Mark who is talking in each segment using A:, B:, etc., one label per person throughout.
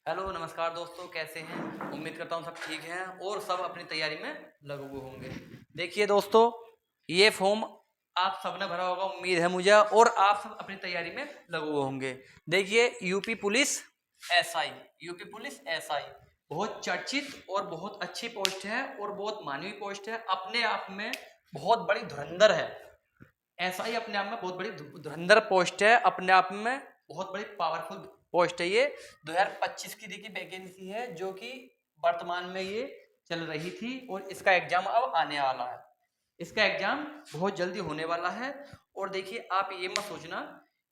A: Hello नमस्कार दोस्तों, कैसे हैं? उम्मीद करता हूँ सब ठीक हैं और सब अपनी तैयारी में लगे हुए होंगे। देखिए दोस्तों, ये फॉर्म आप सबने भरा होगा, उम्मीद है मुझे, और आप सब अपनी तैयारी में लगे हुए होंगे। देखिए UP police SI, UP police SI बहुत चर्चित और बहुत अच्छी पोस्ट है और बहुत मानवीय पोस्ट है। अपने आप में बहुत बड़ी धुरंधर है। एसआई अपने आप में बहुत बड़ी धुरंधर पोस्ट है, अपने आप में बहुत बड़ी पावरफुल पोस्ट है। ये 2025 की देखिए वैकेंसी है, जो कि वर्तमान में ये चल रही थी और इसका एग्जाम अब आने वाला है। इसका एग्जाम बहुत जल्दी होने वाला है। और देखिए आप ये मत सोचना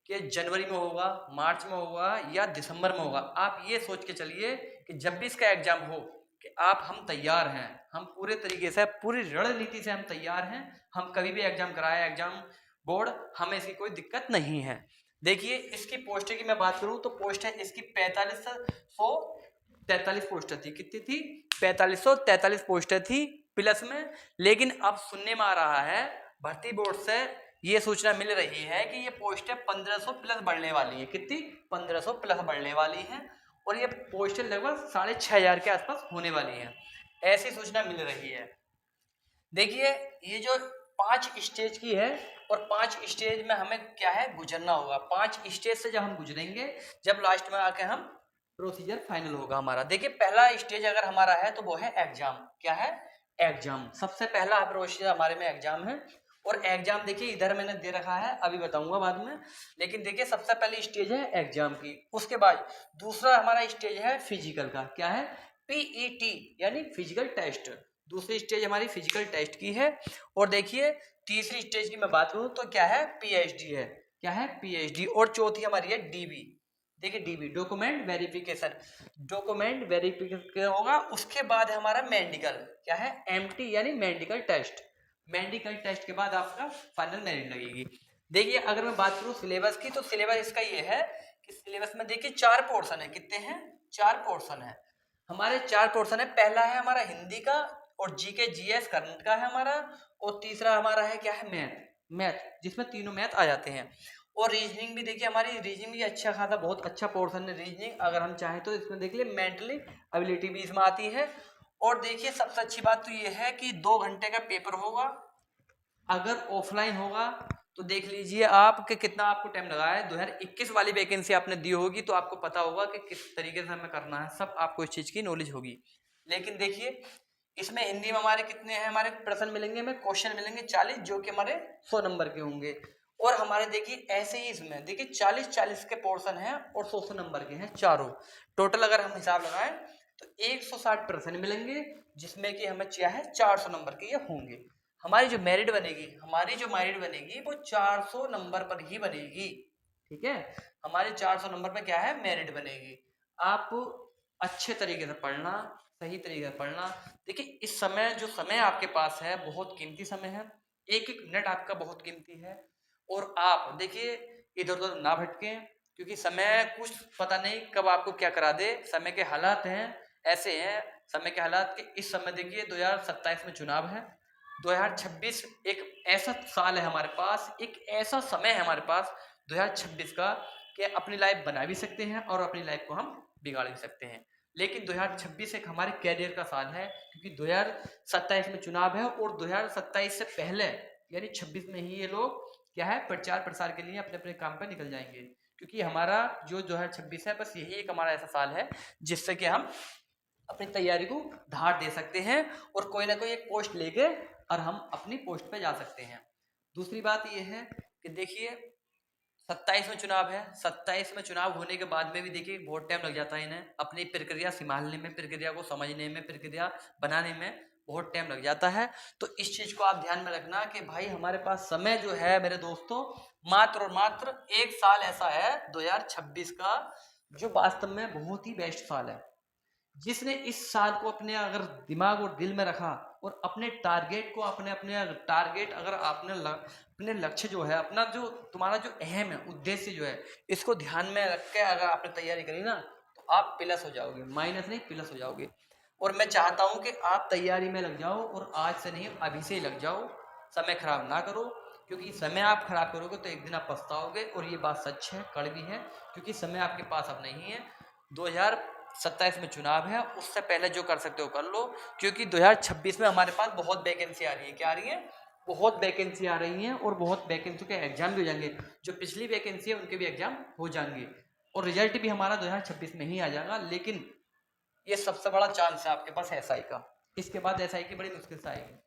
A: कि जनवरी में होगा, मार्च में होगा या दिसंबर में होगा। आप ये सोच के चलिए कि जब भी इसका एग्जाम हो कि हम तैयार हैं, हम पूरे तरीके से, पूरी रणनीति से हम तैयार हैं। हम कभी भी एग्जाम कराए, एग्जाम बोर्ड, हमें इसकी कोई दिक्कत नहीं है। देखिए इसकी पोस्ट की मैं बात करूं तो पोस्ट है इसकी 4543 पोस्ट थी। कितनी थी? 4543 पोस्ट थी प्लस में। लेकिन अब सुनने में आ रहा है, भर्ती बोर्ड से ये सूचना मिल रही है कि ये पोस्टें 1500 प्लस बढ़ने वाली है। कितनी? 1500 प्लस बढ़ने वाली है और ये पोस्टें लगभग 6500 के आसपास होने वाली है, ऐसी सूचना मिल रही है। देखिए ये जो 5 स्टेज की है और 5 स्टेज में हमें क्या है, गुजरना होगा। 5 स्टेज से जब हम गुजरेंगे, जब लास्ट में आके हम प्रोसीजर फाइनल होगा हमारा। देखिए पहला स्टेज अगर हमारा है तो वो है एग्जाम। क्या है? एग्जाम। सबसे पहला प्रोसीजर हमारे में एग्जाम है। और एग्जाम देखिए इधर मैंने दे रखा है, अभी बताऊंगा बाद में। लेकिन देखिए सबसे पहली स्टेज है एग्जाम की। उसके बाद दूसरा हमारा स्टेज है फिजिकल का। क्या है? पीईटी यानी फिजिकल टेस्ट। दूसरी स्टेज हमारी फिजिकल टेस्ट की है। और देखिए तीसरी स्टेज की मैं बात करूं तो क्या है? पीएचडी है। क्या है? पीएचडी। और चौथी हमारी है डीबी। देखिए dB document verification, document verification होगा। उसके बाद है हमारा मेडिकल। क्या है? एमटी यानी मेडिकल टेस्ट। मेडिकल टेस्ट के बाद आपका फाइनल मेरिट लगेगी। देखिए अगर मैं बात करूं सिलेबस की, तो सिलेबस इसका ये है कि सिलेबस में देखिए 4 पोर्शन है। कितने हैं? 4 पोर्शन है हमारे। 4 पोर्शन है। पहला है हमारा हिंदी का और जीके जीएस करंट का है हमारा। और तीसरा हमारा है क्या है? मैथ। मैथ जिसमें तीनों मैथ आ जाते हैं। और रीजनिंग भी देखिए हमारी, रीजनिंग भी अच्छा खासा बहुत अच्छा पोर्शन है रीजनिंग। अगर हम चाहें तो इसमें देख लिए मेंटली एबिलिटी भी इसमें आती है। और देखिए सबसे अच्छी बात तो ये है कि 2 घंटे का पेपर होगा। अगर ऑफलाइन होगा तो देख लीजिए आप कि कितना आपको टाइम लगा है। 2021 वाली वैकेंसी आपने दी होगी तो आपको पता होगा कि किस तरीके से हमें करना है, सब आपको इस चीज की नॉलेज होगी। लेकिन देखिए इसमें हिंदी में हमारे कितने हैं, हमारे प्रश्न मिलेंगे, हमें क्वेश्चन मिलेंगे 40, जो कि हमारे 100 नंबर के होंगे। और हमारे देखिए ऐसे ही इसमें देखिए 40-40 के पोर्शन हैं और 100 नंबर के हैं चारों। टोटल अगर हम हिसाब लगाएं तो 160 प्रश्न मिलेंगे, जिसमें कि हमें क्या है, 400 नंबर के ये होंगे। हमारी जो मेरिट बनेगी, हमारी जो मेरिट बनेगी वो 400 नंबर पर ही बनेगी। ठीक है? हमारे 400 नंबर पर क्या है, मेरिट बनेगी। आप अच्छे तरीके से पढ़ना, सही तरीके से पढ़ना। देखिए इस समय जो समय आपके पास है बहुत कीमती समय है। एक एक मिनट आपका बहुत कीमती है। और आप देखिए इधर उधर ना भटकें, क्योंकि समय कुछ पता नहीं कब आपको क्या करा दे। समय के हालात हैं, ऐसे हैं समय के हालात कि इस समय देखिए 2027 में चुनाव है। 2026 एक ऐसा साल है हमारे पास, एक ऐसा समय है हमारे पास 2026 का, कि अपनी लाइफ बना भी सकते हैं और अपनी लाइफ को हम बिगाड़ भी सकते हैं। लेकिन 2026 एक हमारे कैरियर का साल है, क्योंकि 2027 में चुनाव है और 2027 से पहले यानी 26 में ही ये लोग क्या है, प्रचार प्रसार के लिए अपने अपने काम पर निकल जाएंगे। क्योंकि हमारा जो 2026 है, बस यही एक हमारा ऐसा साल है जिससे कि हम अपनी तैयारी को धार दे सकते हैं और कोई ना कोई एक पोस्ट लेके और हम अपनी पोस्ट पे जा सकते हैं। दूसरी बात यह है कि देखिए 27 में चुनाव है। 27 में चुनाव होने के बाद में भी देखिए बहुत टाइम लग जाता है इन्हें अपनी प्रक्रिया संभालने में, प्रक्रिया को समझने में, प्रक्रिया बनाने में बहुत टाइम लग जाता है। तो इस चीज को आप ध्यान में रखना कि भाई हमारे पास समय जो है मेरे दोस्तों, मात्र और मात्र 1 साल ऐसा है 2026 का, जो वास्तव में बहुत ही बेस्ट साल है। जिसने इस साल को अपने अगर दिमाग और दिल में रखा और अपने टारगेट को, अपने अपने टारगेट, अगर आपने अपने लक्ष्य जो है, अपना जो तुम्हारा जो अहम है उद्देश्य जो है, इसको ध्यान में रख के अगर आपने तैयारी करी ना, तो आप प्लस हो जाओगे, माइनस नहीं प्लस हो जाओगे। और मैं चाहता हूं कि आप तैयारी में लग जाओ और आज से नहीं अभी से ही लग जाओ। समय खराब ना करो, क्योंकि समय आप खराब करोगे तो एक दिन आप पछताओगे। और ये बात सच है, कड़वी है, क्योंकि समय आपके पास अब नहीं है। 27 में चुनाव है, उससे पहले जो कर सकते हो कर लो, क्योंकि 2026 में हमारे पास बहुत वैकेंसी आ रही है। क्या आ रही है? बहुत वैकेंसी आ रही हैं और बहुत वैकेंसी के एग्जाम भी हो जाएंगे। जो पिछली वैकेंसी है उनके भी एग्जाम हो जाएंगे और रिजल्ट भी हमारा 2026 में ही आ जाएगा। लेकिन ये सबसे बड़ा चांस है आपके पास एसआई का, इसके बाद एसआई की बड़ी मुश्किल से आएगी।